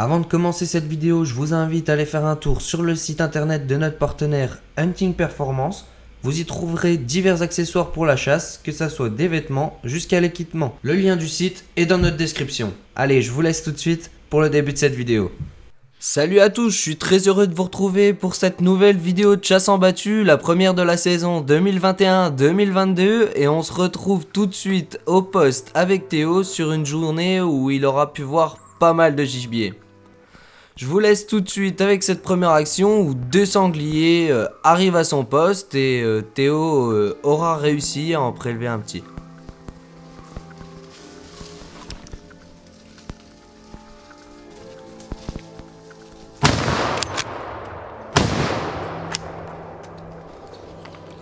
Avant de commencer cette vidéo, je vous invite à aller faire un tour sur le site internet de notre partenaire Hunting Performance. Vous y trouverez divers accessoires pour la chasse, que ce soit des vêtements jusqu'à l'équipement. Le lien du site est dans notre description. Allez, je vous laisse tout de suite pour le début de cette vidéo. Salut à tous, je suis très heureux de vous retrouver pour cette nouvelle vidéo de chasse en battu, la première de la saison 2021-2022, et on se retrouve tout de suite au poste avec Théo sur une journée où il aura pu voir pas mal de gibier. Je vous laisse tout de suite avec cette première action où deux sangliers arrivent à son poste et Théo aura réussi à en prélever un petit.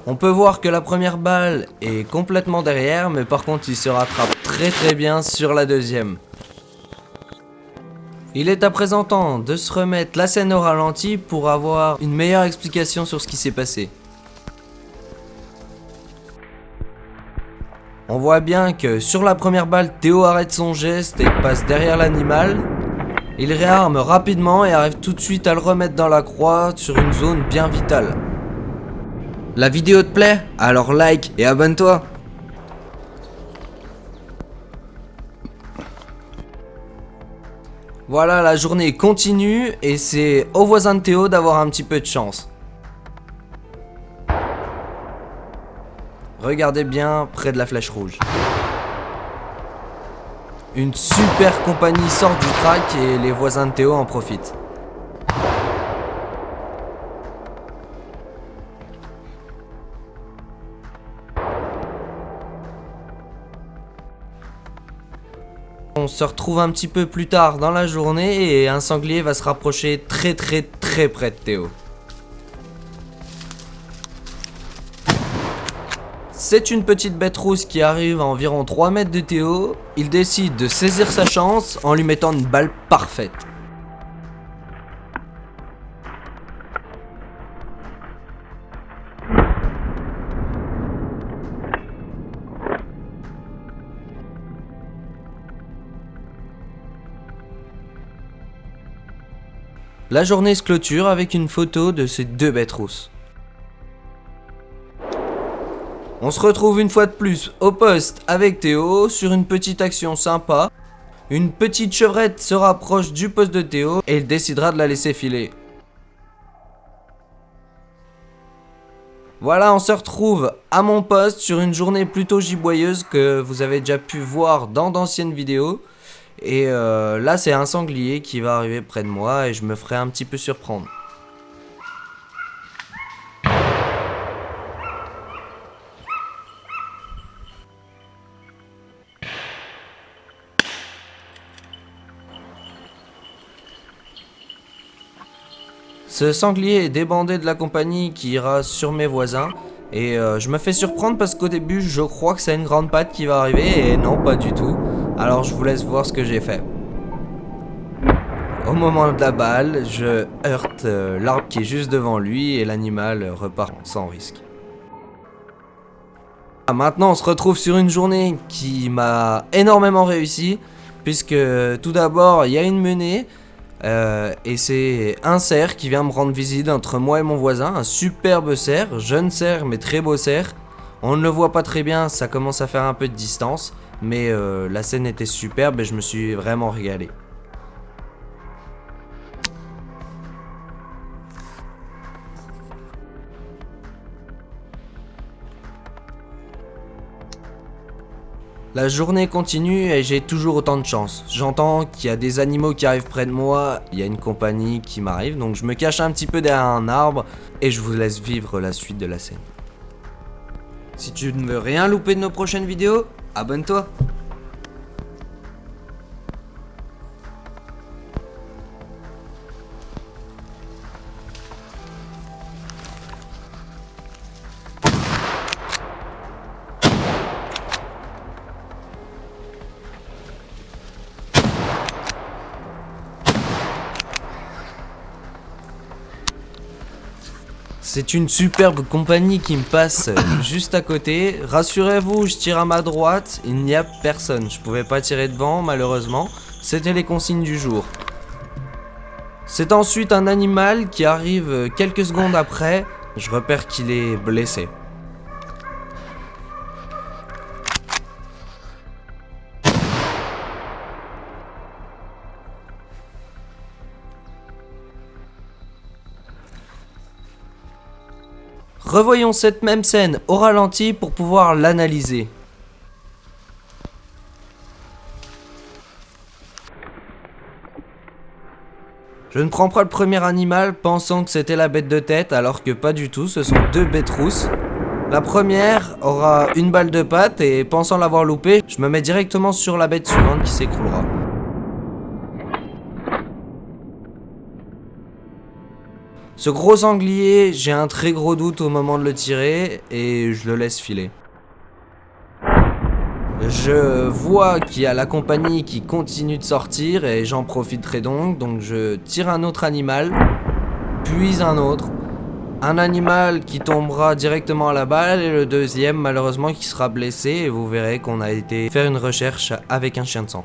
On peut voir que la première balle est complètement derrière, mais par contre il se rattrape très bien sur la deuxième. Il est à présent temps de se remettre la scène au ralenti pour avoir une meilleure explication sur ce qui s'est passé. On voit bien que sur la première balle, Théo arrête son geste et passe derrière l'animal. Il réarme rapidement et arrive tout de suite à le remettre dans la croix sur une zone bien vitale. La vidéo te plaît? Alors like et abonne-toi! Voilà, la journée continue et c'est au voisin de Théo d'avoir un petit peu de chance. Regardez bien près de la flèche rouge. Une super compagnie sort du track et les voisins de Théo en profitent. On se retrouve un petit peu plus tard dans la journée et un sanglier va se rapprocher très près de Théo. C'est une petite bête rousse qui arrive à environ 3 mètres de Théo. Il décide de saisir sa chance en lui mettant une balle parfaite. La journée se clôture avec une photo de ces deux bêtes rousses. On se retrouve une fois de plus au poste avec Théo sur une petite action sympa. Une petite chevrette se rapproche du poste de Théo et il décidera de la laisser filer. Voilà, on se retrouve à mon poste sur une journée plutôt giboyeuse que vous avez déjà pu voir dans d'anciennes vidéos. Et là c'est un sanglier qui va arriver près de moi et je me ferai un petit peu surprendre. Ce sanglier est débandé de la compagnie qui ira sur mes voisins. Et je me fais surprendre parce qu'au début je crois que c'est une grande patte qui va arriver et non, pas du tout. Alors je vous laisse voir ce que j'ai fait. Au moment de la balle, je heurte l'arbre qui est juste devant lui et l'animal repart sans risque. Maintenant on se retrouve sur une journée qui m'a énormément réussi, puisque tout d'abord il y a une menée et c'est un cerf qui vient me rendre visite entre moi et mon voisin, un superbe cerf, jeune cerf mais très beau cerf. On ne le voit pas très bien, ça commence à faire un peu de distance, mais la scène était superbe et je me suis vraiment régalé. La journée continue et j'ai toujours autant de chance. J'entends qu'il y a des animaux qui arrivent près de moi, il y a une compagnie qui m'arrive, donc je me cache un petit peu derrière un arbre et je vous laisse vivre la suite de la scène. Si tu ne veux rien louper de nos prochaines vidéos, abonne-toi. C'est une superbe compagnie qui me passe juste à côté. Rassurez-vous, je tire à ma droite, il n'y a personne. Je pouvais pas tirer devant, malheureusement. C'était les consignes du jour. C'est ensuite un animal qui arrive quelques secondes après. Je repère qu'il est blessé. Revoyons cette même scène au ralenti pour pouvoir l'analyser. Je ne prends pas le premier animal pensant que c'était la bête de tête alors que pas du tout, ce sont deux bêtes rousses. La première aura une balle de patte et pensant l'avoir loupé, je me mets directement sur la bête suivante qui s'écroulera. Ce gros sanglier, j'ai un très gros doute au moment de le tirer et je le laisse filer. Je vois qu'il y a la compagnie qui continue de sortir et j'en profiterai donc je tire un autre animal, puis un autre. Un animal qui tombera directement à la balle et le deuxième malheureusement qui sera blessé et vous verrez qu'on a été faire une recherche avec un chien de sang.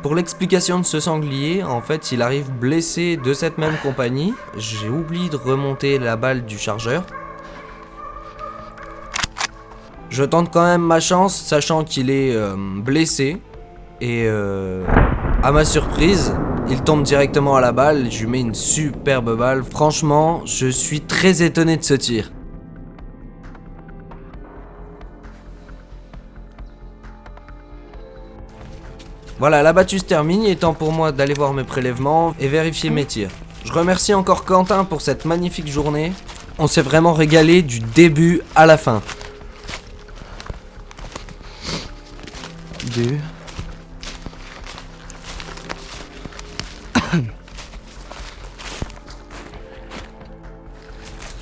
Pour l'explication de ce sanglier, en fait, il arrive blessé de cette même compagnie. J'ai oublié de remonter la balle du chargeur. Je tente quand même ma chance, sachant qu'il est blessé. Et à ma surprise, il tombe directement à la balle. Je lui mets une superbe balle. Franchement, je suis très étonné de ce tir. Voilà, la battue se termine, il est temps pour moi d'aller voir mes prélèvements et vérifier mes tirs. Je remercie encore Quentin pour cette magnifique journée. On s'est vraiment régalé du début à la fin. 2.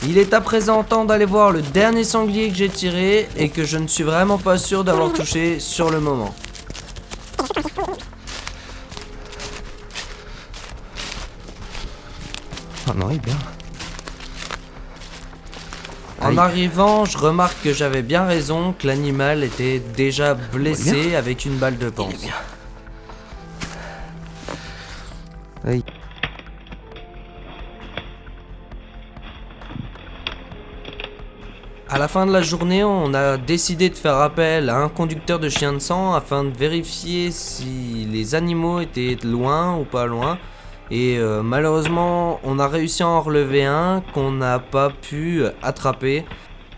Il est à présent temps d'aller voir le dernier sanglier que j'ai tiré et que je ne suis vraiment pas sûr d'avoir touché sur le moment. Oh non, il est bien. En arrivant, je remarque que j'avais bien raison, que l'animal était déjà blessé avec une balle de panse. Oui. À la fin de la journée, on a décidé de faire appel à un conducteur de chien de sang afin de vérifier si les animaux étaient loin ou pas loin. Et malheureusement, on a réussi à en relever un qu'on n'a pas pu attraper.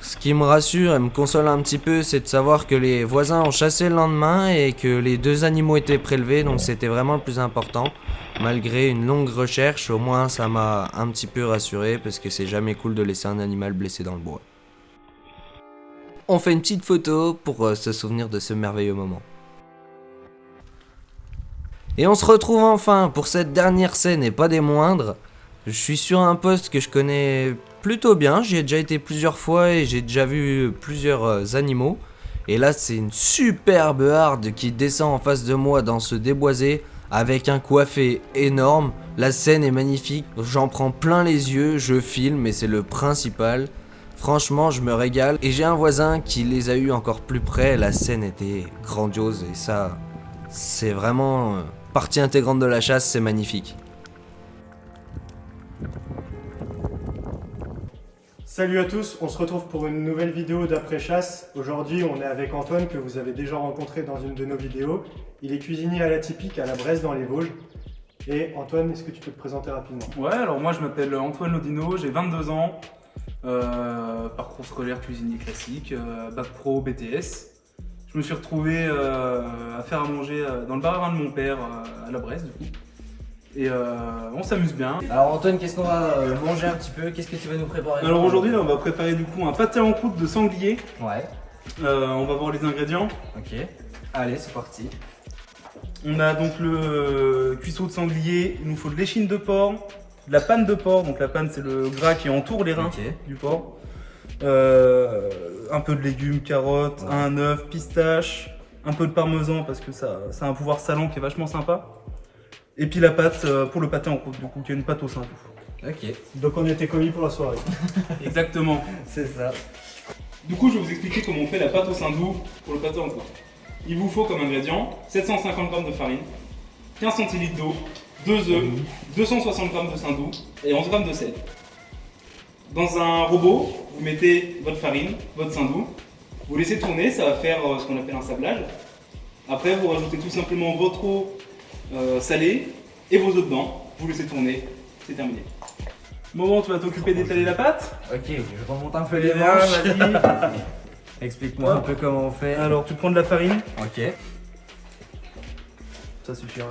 Ce qui me rassure et me console un petit peu, c'est de savoir que les voisins ont chassé le lendemain et que les deux animaux étaient prélevés, donc c'était vraiment le plus important. Malgré une longue recherche, au moins ça m'a un petit peu rassuré parce que c'est jamais cool de laisser un animal blessé dans le bois. On fait une petite photo pour se souvenir de ce merveilleux moment. Et on se retrouve enfin pour cette dernière scène et pas des moindres. Je suis sur un poste que je connais plutôt bien, j'y ai déjà été plusieurs fois et j'ai déjà vu plusieurs animaux. Et là c'est une superbe harde qui descend en face de moi dans ce déboisé avec un coiffé énorme. La scène est magnifique, j'en prends plein les yeux, je filme et c'est le principal. Franchement je me régale et j'ai un voisin qui les a eu encore plus près, la scène était grandiose et ça c'est vraiment partie intégrante de la chasse, c'est magnifique. Salut à tous, on se retrouve pour une nouvelle vidéo d'après-chasse. Aujourd'hui, on est avec Antoine que vous avez déjà rencontré dans une de nos vidéos. Il est cuisinier à l'atypique à la Bresse dans les Vosges. Et Antoine, est-ce que tu peux te présenter rapidement? Ouais, alors moi je m'appelle Antoine Lodino, j'ai 22 ans, parcours scolaire cuisinier classique, bac pro BTS. Je me suis retrouvé à faire à manger dans le bar à vin de mon père à la Bresse du coup. Et on s'amuse bien. Alors Antoine, qu'est-ce qu'on va manger un petit peu? Qu'est-ce que tu vas nous préparer? Alors aujourd'hui on va préparer du coup un pâté en croûte de sanglier. Ouais, On va voir les ingrédients. ok. Allez, c'est parti. On a donc le cuisseau de sanglier, il nous faut de l'échine de porc, de la panne de porc, donc la panne c'est le gras qui entoure les reins Ok. du porc. Un peu de légumes, carottes, Ouais. un œuf, pistache, un peu de parmesan parce que ça a un pouvoir salant qui est vachement sympa. Et puis la pâte pour le pâté en croûte, du coup qui est une pâte au sein. Ok, Donc on était commis pour la soirée. Exactement. c'est ça. Du coup je vais vous expliquer comment on fait la pâte au saindoux pour le pâté en croûte. Il vous faut comme ingrédients 750 g de farine, 15 cl d'eau, 2 œufs, 260 g de saindoux et 11 g de sel. Dans un robot, vous mettez votre farine, votre saindoux, vous laissez tourner, ça va faire ce qu'on appelle un sablage. Après, vous rajoutez tout simplement votre eau salée et vos œufs dedans, vous laissez tourner, c'est terminé. Moment, tu vas t'occuper d'étaler la pâte. Ok, je remonte un peu les Bien, manches. vas-y. Explique-moi un peu comment on fait. Alors, tu prends de la farine, Ok. ça suffira.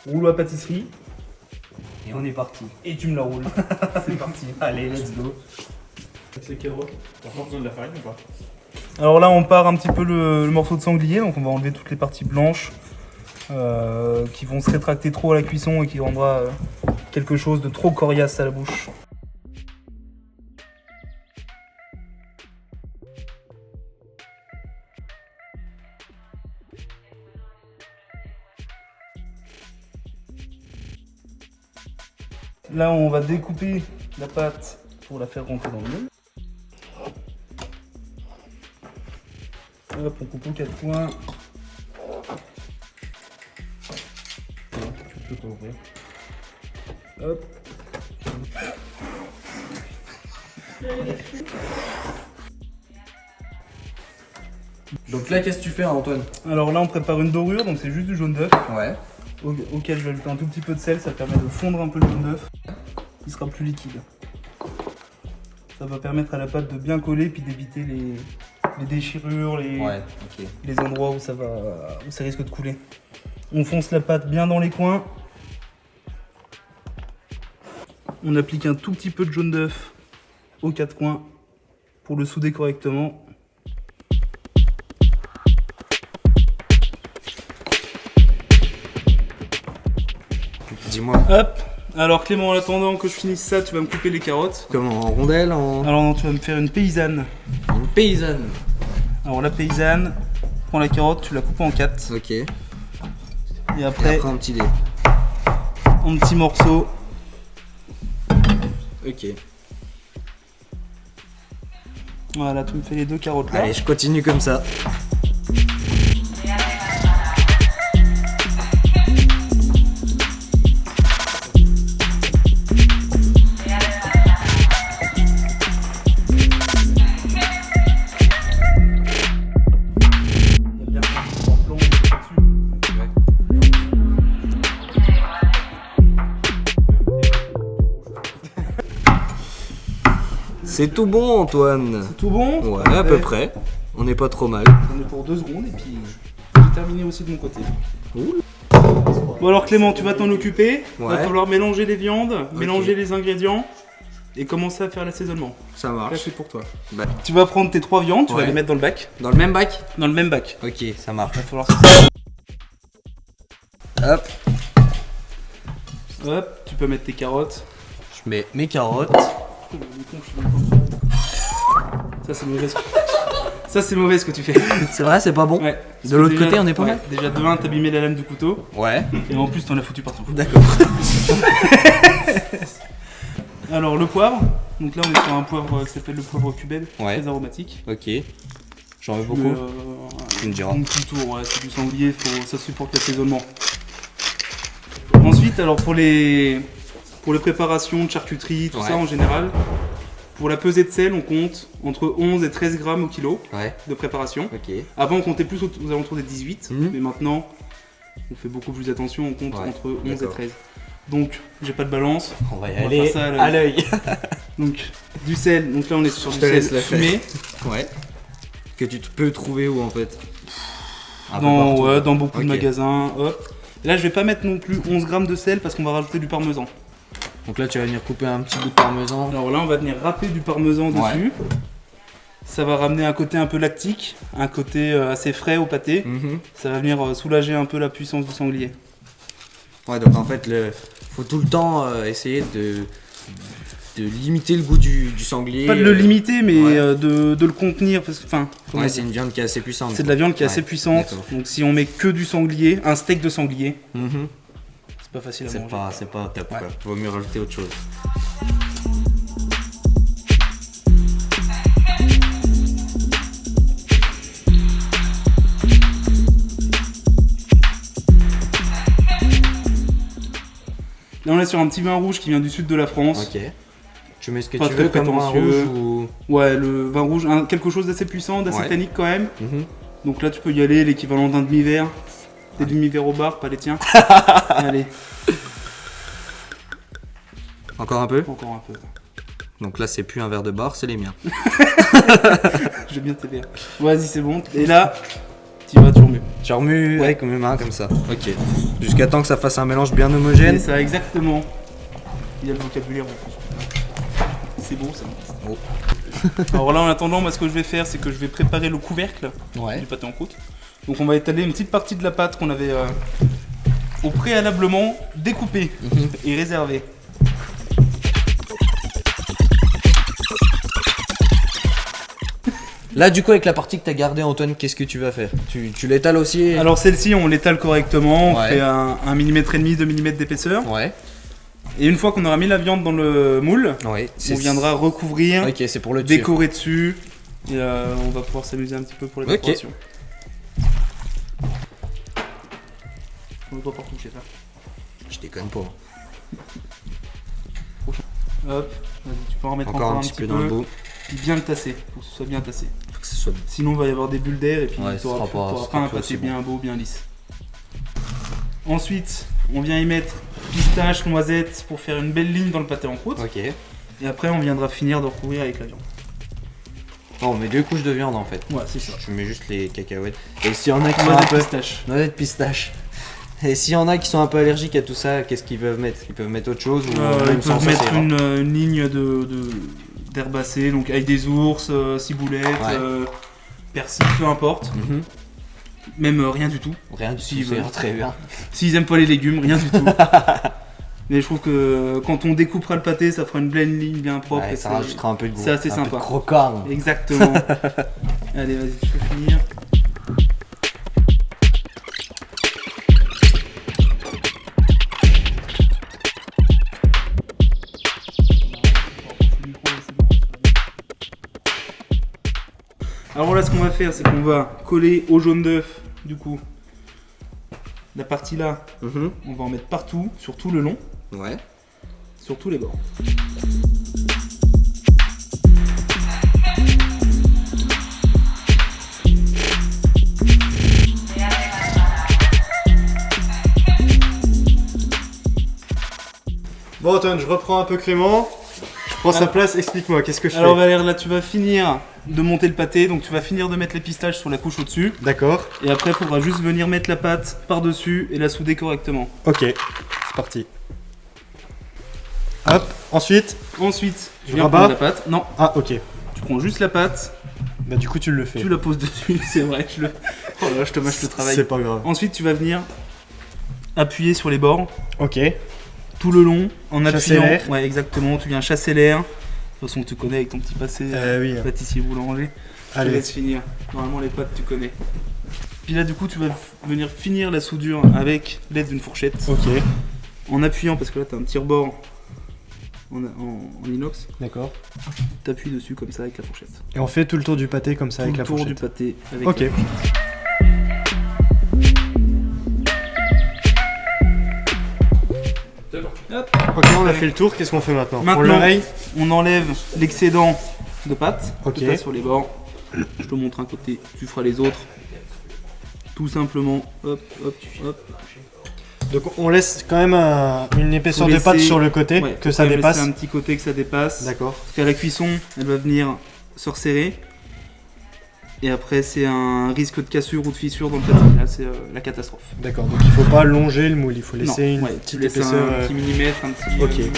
Rouleau à pâtisserie Et on est parti. et tu me la roules. C'est parti. Allez, let's go. C'est quel rôle? T'as pas besoin de la farine ou pas? Alors là, on part un petit peu le morceau de sanglier, donc on va enlever toutes les parties blanches qui vont se rétracter trop à la cuisson et qui rendra quelque chose de trop coriace à la bouche. Là, on va découper la pâte pour la faire rentrer dans le moule. Hop, on coupe aux 4 coins. Tu peux pas ouvrir. Hop. Donc là, qu'est-ce que tu fais, Antoine? Alors là, on prépare une dorure, donc c'est juste du jaune d'œuf Ouais. auquel je vais ajouter un tout petit peu de sel. Ça permet de fondre un peu le jaune d'œuf. Il sera plus liquide. Ça va permettre à la pâte de bien coller puis d'éviter les déchirures, Ouais, ok. les endroits où ça risque de couler. On fonce la pâte bien dans les coins. On applique un tout petit peu de jaune d'œuf aux 4 coins pour le souder correctement. Dis-moi. Hop. Alors Clément, en attendant que je finisse ça, tu vas me couper les carottes. Comment? En rondelle? En Alors non, tu vas me faire une paysanne. une paysanne? Alors la paysanne, prends la carotte, tu la coupes en 4. Ok. Et Et après, après un petit dé. en petits morceaux. Ok. Voilà, tu me fais les 2 carottes là. Allez, je continue comme ça. Il y a bien un petit plomb dessus. C'est tout bon, Antoine. Tout bon? Ouais, à peu près. On n'est pas trop mal. On est pour 2 secondes et puis j'ai terminé aussi de mon côté. Cool. Bon alors Clément, tu vas t'en occuper. Il va Ouais. falloir mélanger les viandes, mélanger les ingrédients et commencer à faire l'assaisonnement. Ça Là marche. c'est pour toi. Bah, Tu vas prendre tes 3 viandes, tu vas Ouais. les mettre dans le bac. dans le même bac? Dans le même bac. Ok, ça marche. Il va falloir que ça. Hop, Hop, tu peux mettre tes carottes. je mets mes carottes. Ça c'est mauvais. Ça c'est mauvais ce que tu fais. C'est vrai, c'est pas bon? Ouais. De l'autre côté, on est pas mal? Déjà de 1, t'as abîmé la lame du couteau Ouais. et en plus t'en as foutu partout. D'accord. Alors le poivre. Donc là on est sur un poivre qui s'appelle le poivre cubeb, Ouais. très aromatique. Ok. J'en veux Tu beaucoup. mets, Tu me diras. un petit tour, ouais, c'est du sanglier, ça supporte l'assaisonnement. Ensuite, alors pour les préparations de charcuterie, tout Ouais. ça en général, pour la pesée de sel, on compte entre 11 et 13 grammes au kilo Ouais. de préparation. Ok. Avant, on comptait plus aux alentours des 18, Mhm. mais maintenant, On fait beaucoup plus attention, on compte Ouais, entre 11 et d'accord. 13. Donc, j'ai pas de balance. On va y On va aller faire ça à l'œil. Donc, du sel. Donc là, on est sur Je du te sel laisse la fumé. Ouais. Que tu peux trouver où en fait? Un peu Dans, partout, ouais, quoi. dans beaucoup de Ok. magasins. Hop. Et là, je vais pas mettre non plus 11 grammes de sel parce qu'on va rajouter du parmesan. Donc là tu vas venir couper un petit bout de parmesan. Alors là, on va venir râper du parmesan Ouais. dessus. Ça va ramener un côté un peu lactique, un côté assez frais au pâté. Mhm. Ça va venir soulager un peu la puissance du sanglier. Ouais, donc en fait, faut tout le temps essayer de limiter le goût du sanglier. Pas de le limiter, mais ouais. de le contenir. Parce que, enfin, comment Ouais, dire, c'est une viande qui est assez puissante. c'est de la viande qui est Ouais, assez puissante. d'accord. Donc si on met que du sanglier, un steak de sanglier, Mhm. c'est pas facile à C'est manger. pas top Ouais. quoi. Vaut mieux rajouter autre chose. Là, on est sur un petit vin rouge qui vient du sud de la France. Ok. Tu mets ce que Pas tu très veux comme vin prétentieux. rouge ou. Ouais, le vin rouge, quelque chose d'assez puissant, d'assez Ouais. tannique quand même. Mhm. Donc là, tu peux y aller, l'équivalent d'un demi-verre. Des demi-verres au bar, pas les tiens. Allez, Encore un peu. encore un peu. Donc là, c'est plus un verre de bar, c'est les miens. J'ai bien tes verres. Vas-y, c'est bon. Et là, tu vas, tu remues. Tu remues Ouais. avec mes mains comme ça. Ok. Jusqu'à temps que ça fasse un mélange bien homogène. C'est ça, exactement. Il y a le vocabulaire en plus. C'est bon ça. Oh. Alors là, en attendant, moi, ce que je vais faire, c'est que je vais préparer le couvercle Ouais. du pâté en croûte. Donc on va étaler une petite partie de la pâte qu'on avait au préalablement découpée Mhm. et réservée. Là, du coup, avec la partie que t'as gardée, Antoine, qu'est-ce que tu vas faire? Tu l'étales aussi? Alors celle-ci, on l'étale correctement, on Ouais. fait un millimètre et demi, 2 mm d'épaisseur. Ouais. Et une fois qu'on aura mis la viande dans le moule, Ouais. on viendra recouvrir, Ok, c'est pour le tuer. décorer dessus, et on va pouvoir s'amuser un petit peu pour les Ok. décorations. On ne doit pas toucher ça. Je déconne pas. Hop, vas-y, tu peux en remettre Encore un petit peu dans le bout. Puis bien le tasser, faut que ce soit bien tassé. Faut que ce soit. Sinon, il va y avoir des bulles d'air et puis Ouais, tu ce n'auras sera pas- ce pas sera un plus pâté aussi bon. bien beau, bien lisse. Ensuite, on vient y mettre pistache, noisette pour faire une belle ligne dans le pâté en croûte. Ok. Et après, on viendra finir de recouvrir avec la viande. Oh, on met 2 couches de viande en fait. Ouais, c'est ça. Tu mets juste les cacahuètes. Et s'il y en a qui sont un Noisette, peu. pistache. Noisette pistache. Et s'il y en a qui sont un peu allergiques à tout ça, qu'est-ce qu'ils peuvent mettre? Ils peuvent mettre autre chose ou Ils même sans peuvent ça, mettre ça ira. une ligne d'herbacées, donc avec des ours, ciboulettes, Ouais. persil, peu importe. Mhm. Même rien du tout. Rien du Si, tout, ça ira bah. très bien. S'ils aiment pas les légumes, rien du tout. Mais je trouve que quand on découpera le pâté, ça fera une pleine ligne bien propre. Ouais, et ça rajoutera un peu de goût. c'est assez un peu sympa. de croquant. Exactement. Allez, vas-y, je peux finir. Alors voilà, ce qu'on va faire, c'est qu'on va coller au jaune d'œuf, du coup, la partie là, Mhm. on va en mettre partout, sur tout le long, Ouais. sur tous les bords. Bon Antoine, je reprends un peu Clément. Je prends sa place, explique-moi, qu'est-ce que je Alors fais? Valère, là tu vas finir de monter le pâté, donc tu vas finir de mettre les pistaches sur la couche au-dessus, D'accord. et après il faudra juste venir mettre la pâte par-dessus et la souder correctement. Ok, c'est parti. Hop, ensuite. Ensuite, tu Je viens rabats prendre la pâte, non, Ah ok. tu prends juste la pâte, Bah du coup tu le fais. tu la poses dessus, c'est vrai, oh là là, je te mâche le travail. C'est pas grave. Ensuite tu vas venir appuyer sur les bords, Ok. tout le long, en Chasser appuyant. l'air. Ouais, exactement, tu viens chasser l'air. De toute façon, tu connais avec ton petit passé Oui. pâtissier boulanger. Je te Allez. laisse finir. Normalement, les pâtes, tu connais. Puis là, du coup, tu vas venir finir la soudure avec l'aide d'une fourchette. Ok. En appuyant, parce que là, tu as un petit rebord en inox. D'accord. Tu appuies dessus comme ça avec la fourchette. Et on fait tout le tour du pâté comme ça avec Tout la le tour fourchette. du pâté avec Ok. la fourchette. Hop. Ok, on a fait le tour, qu'est-ce qu'on fait maintenant? On Maintenant, l'oreille. on enlève l'excédent de pâte Ok. que t'as sur les bords. Je te montre un côté, tu feras les autres. tout simplement, hop, hop, hop. Donc on laisse quand même une épaisseur de pâte sur le côté, ouais, que ça dépasse. Un petit côté que ça dépasse. D'accord. Parce qu'à la cuisson, elle va venir se resserrer. Et après, c'est un risque de cassure ou de fissure dans le pâté. Là, c'est la catastrophe. D'accord, donc il faut pas longer le moule, il faut laisser une petite épaisseur. Un petit millimètre, un petit. Ok.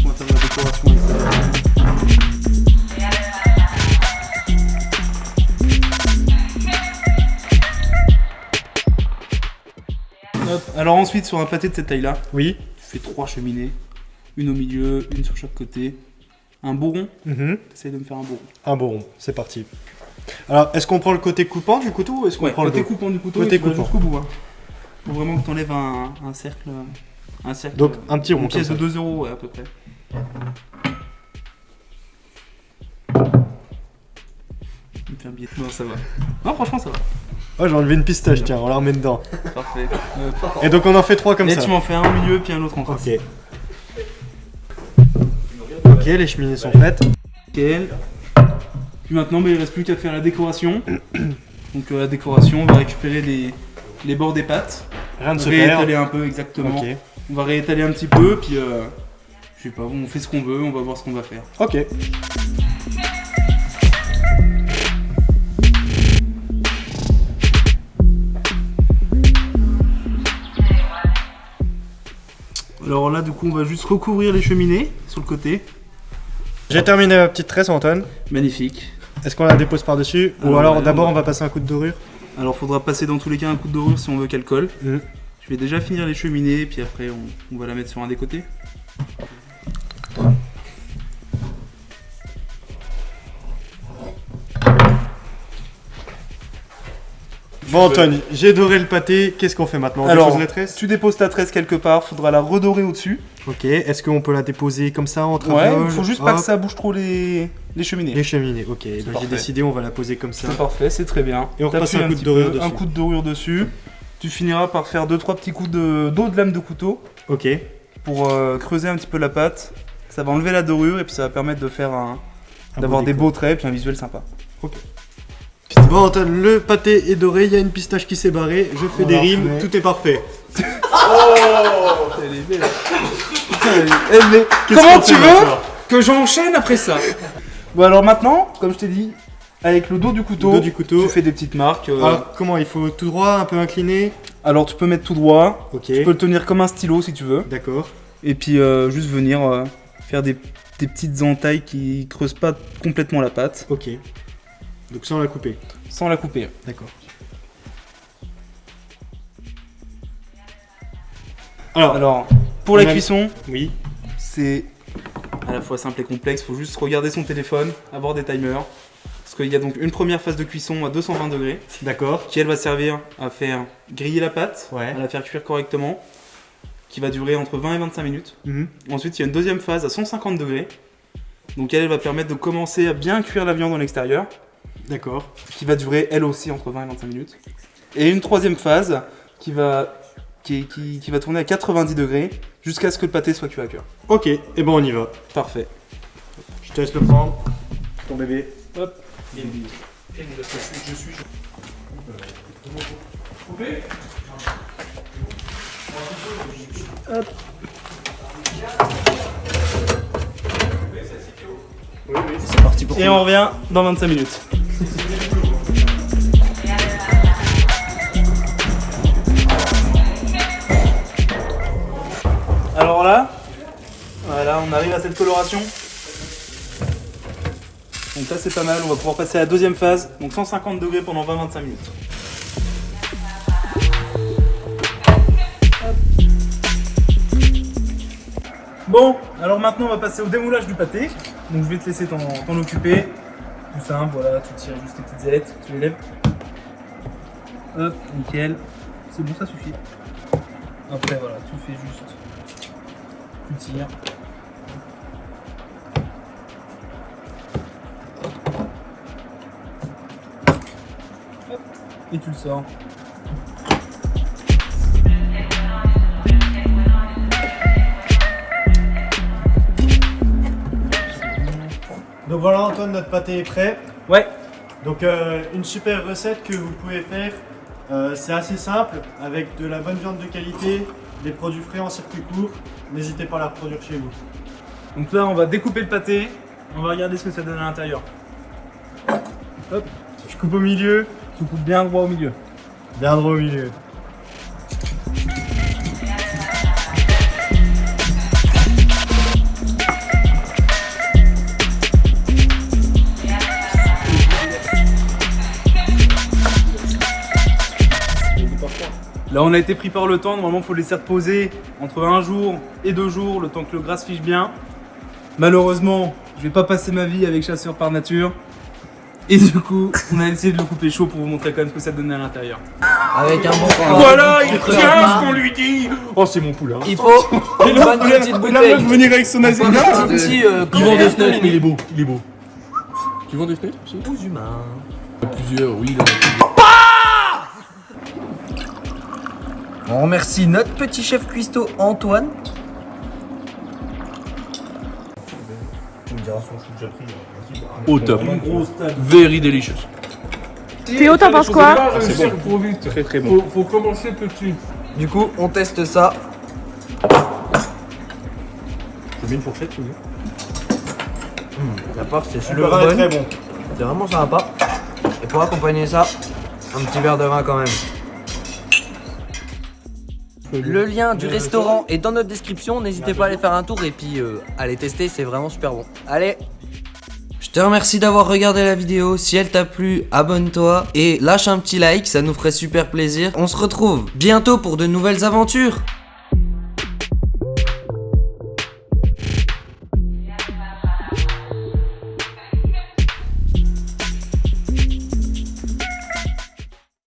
On va faire la décoration ici. Hop. Alors ensuite, sur un pâté de cette taille-là, Oui. tu fais 3 cheminées, une au milieu, une sur chaque côté, un beau rond. T'essayes de me faire un beau rond. Un bon rond, c'est parti. Alors, est-ce qu'on prend le côté coupant du couteau ou est-ce qu'on prend le côté dos coupant du couteau, Côté et tu vas coupant. jusqu'au bout. Hein. Faut vraiment que tu enlèves un cercle. Un cercle. Donc, un petit rond Une pièce comme de 2 euros, ouais, à peu près. Il me fait un billet. Non, ça va. Non, franchement, ça va. Oh, j'ai enlevé une pistache, tiens, on la remet dedans. Parfait. Et donc on en fait 3 comme Et ça. tu m'en fais un au milieu, puis un autre en face. Ok. Ok, les cheminées sont faites. Nickel. Puis maintenant, il ne reste plus qu'à faire la décoration. Donc la décoration, on va récupérer les bords des pâtes. Rien ne se Réétaler perd. un peu, exactement. Ok. On va réétaler un petit peu, puis je sais pas, on fait ce qu'on veut, on va voir ce qu'on va faire. Ok. Alors là, du coup, on va juste recouvrir les cheminées sur le côté. J'ai terminé ma petite tresse, Antoine. Magnifique. Est-ce qu'on la dépose par-dessus ou Alors, alors ouais, d'abord on va- on va passer un coup de dorure? Alors, faudra passer dans tous les cas un coup de dorure si on veut qu'elle colle. Mhm. Je vais déjà finir les cheminées, puis après, on va la mettre sur un des côtés. Bon Antoine, j'ai doré le pâté, qu'est-ce qu'on fait maintenant? On Alors, dépose la tresse? tu déposes ta tresse quelque part, faudra la redorer au-dessus. Ok, est-ce qu'on peut la déposer comme ça en Ouais, traviole? il faut juste pas Hop. que ça bouge trop les cheminées. Les cheminées, ok. Donc j'ai parfait. décidé, on va la poser comme ça. C'est parfait, c'est très bien. Et on repasse T'appuies un coup de petit dorure peu, dessus. Un coup de dorure dessus. Tu finiras par faire 2-3 petits coups d'eau de lame de couteau Ok. pour creuser un petit peu la pâte. Ça va enlever la dorure et puis ça va permettre de faire d'avoir beau des déco. beaux traits et puis un visuel sympa. Bon Antoine, le pâté est doré, il y a une pistache qui s'est barrée, je fais On des la rimes, remet. tout est parfait. Elle est belle. Mais Qu'est-ce comment qu'on tu fait veux maintenant que j'enchaîne après ça? Bon alors maintenant, comme je t'ai dit, avec le dos du couteau, Le dos du couteau. tu fais des petites marques. Alors comment, il faut tout droit, un peu incliné? Alors tu peux mettre tout droit, Ok. tu peux le tenir comme un stylo si tu veux. D'accord. Et puis juste venir faire des petites entailles qui creusent pas complètement la pâte Ok. Donc sans la couper. sans la couper. D'accord. Alors, Pour on la a- cuisson, oui. c'est à la fois simple et complexe. Faut juste regarder son téléphone, avoir des timers. Parce qu'il y a donc une première phase de cuisson à 220 degrés D'accord. qui elle va servir à faire griller la pâte, Ouais. à la faire cuire correctement, qui va durer entre 20 et 25 minutes. Mhm. Ensuite, il y a une deuxième phase à 150 degrés. Donc elle va permettre de commencer à bien cuire la viande en extérieur, D'accord. qui va durer elle aussi entre 20 et 25 minutes. Et une troisième phase qui va tourner à 90 degrés jusqu'à ce que le pâté soit cuit à cœur. Ok, et bon on y va. Parfait. Je te laisse le prendre. Ton bébé. Hop. C'est parti pour Et on revient dans 25 minutes. Alors là, voilà, on arrive à cette coloration. Donc là c'est pas mal, on va pouvoir passer à la deuxième phase, donc 150 degrés pendant 20-25 minutes. Bon, alors maintenant on va passer au démoulage du pâté. Donc je vais te laisser t'en occuper. Tout simple, voilà, tu tires juste tes petites ailettes, tu les lèves. Hop, nickel. C'est bon, ça suffit. Après voilà, tu fais juste. Tu tires. Hop, et tu le sors. Donc voilà Antoine, notre pâté est prêt. Ouais. Donc une super recette que vous pouvez faire, c'est assez simple, avec de la bonne viande de qualité, des produits frais en circuit court. N'hésitez pas à la reproduire chez vous. Donc là, on va découper le pâté. On va regarder ce que ça donne à l'intérieur. Hop, Je coupe au milieu, tu coupes bien droit au milieu. bien droit au milieu. Là, on a été pris par le temps. Normalement, il faut laisser reposer entre 1 jour et 2 jours, le temps que le gras se fiche bien. Malheureusement, je vais pas passer ma vie avec chasseur par nature. Et du coup, on a essayé de le couper chaud pour vous montrer quand même ce que ça donnait à l'intérieur. Avec un bon Voilà, il tient ce qu'on lui dit. Oh, c'est mon poulain. Il faut une bonne petite bouteille. venir avec son Un petit Ils vendent des fenêtres, mais il est beau. Il est beau. Tu vends des fenêtres aussi? aux humains. Plusieurs, oui. Là. On remercie notre petit chef cuistot Antoine. Au top. Very delicious. Théo, t'en penses quoi? C'est bon. Trop vite. Très très bon. Faut commencer petit. Du coup, on teste ça. Je mets une fourchette, tu veux? La pâte, c'est Le super vin est bonne. très bon. C'est vraiment sympa. Et pour accompagner ça, un petit verre de vin quand même. Le lien du restaurant est dans notre description. N'hésitez pas à aller faire un tour et puis à les tester, c'est vraiment super bon. Allez! Je te remercie d'avoir regardé la vidéo. Si elle t'a plu, abonne-toi et lâche un petit like, ça nous ferait super plaisir. On se retrouve bientôt pour de nouvelles aventures.